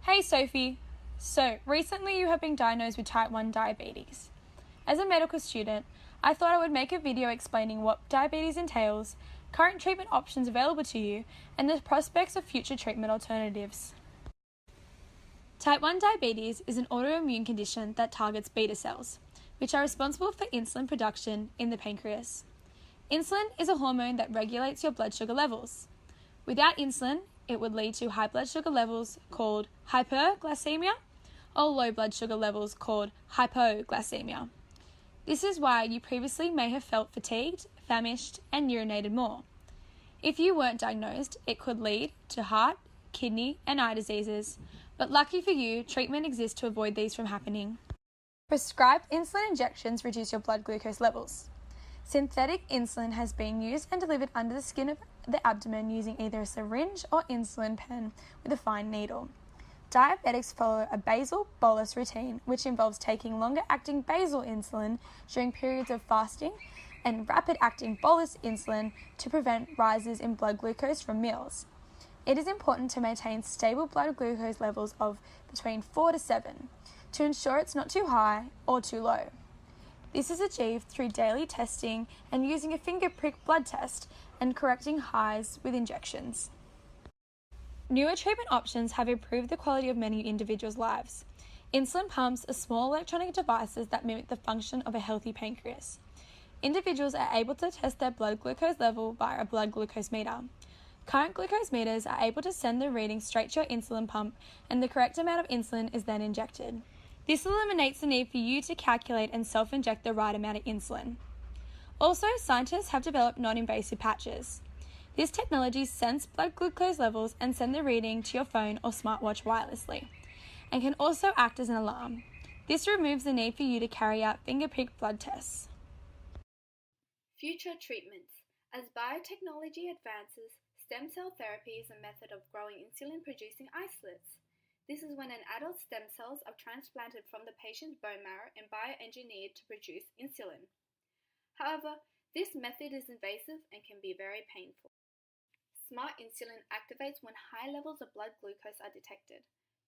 Hey Sophie. So, recently you have been diagnosed with type 1 diabetes. As a medical student, I thought I would make a video explaining what diabetes entails, current treatment options available to you, and the prospects of future treatment alternatives. Type 1 diabetes is an autoimmune condition that targets beta cells, which are responsible for insulin production in the pancreas. Insulin is a hormone that regulates your blood sugar levels. Without insulin, it would lead to high blood sugar levels called hyperglycemia or low blood sugar levels called hypoglycemia. This is why you previously may have felt fatigued, famished, and urinated more. If you weren't diagnosed, it could lead to heart, kidney, and eye diseases, but lucky for you, treatment exists to avoid these from happening. Prescribed insulin injections reduce your blood glucose levels. Synthetic insulin has been used and delivered under the skin of the abdomen using either a syringe or insulin pen with a fine needle. Diabetics follow a basal bolus routine, which involves taking longer-acting basal insulin during periods of fasting and rapid-acting bolus insulin to prevent rises in blood glucose from meals. It is important to maintain stable blood glucose levels of between 4 to 7 to ensure it's not too high or too low. This is achieved through daily testing and using a finger prick blood test and correcting highs with injections. Newer treatment options have improved the quality of many individuals' lives. Insulin pumps are small electronic devices that mimic the function of a healthy pancreas. Individuals are able to test their blood glucose level via a blood glucose meter. Current glucose meters are able to send the reading straight to your insulin pump, and the correct amount of insulin is then injected. This eliminates the need for you to calculate and self-inject the right amount of insulin. Also, scientists have developed non-invasive patches. This technology sends blood glucose levels and send the reading to your phone or smartwatch wirelessly, and can also act as an alarm. This removes the need for you to carry out finger prick blood tests. Future treatments. As biotechnology advances, stem cell therapy is a method of growing insulin-producing isolates. This is when an adult stem cells are transplanted from the patient's bone marrow and bioengineered to produce insulin. However, this method is invasive and can be very painful. Smart insulin activates when high levels of blood glucose are detected.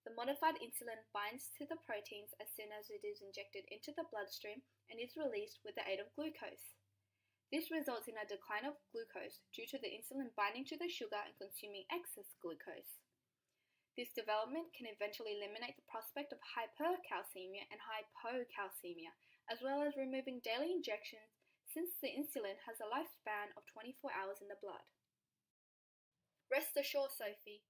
The modified insulin binds to the proteins as soon as it is injected into the bloodstream and is released with the aid of glucose. This results in a decline of glucose due to the insulin binding to the sugar and consuming excess glucose. This development can eventually eliminate the prospect of hypercalcemia and hypocalcemia, as well as removing daily injections since the insulin has a lifespan of 24 hours in the blood. Rest assured, Sophie,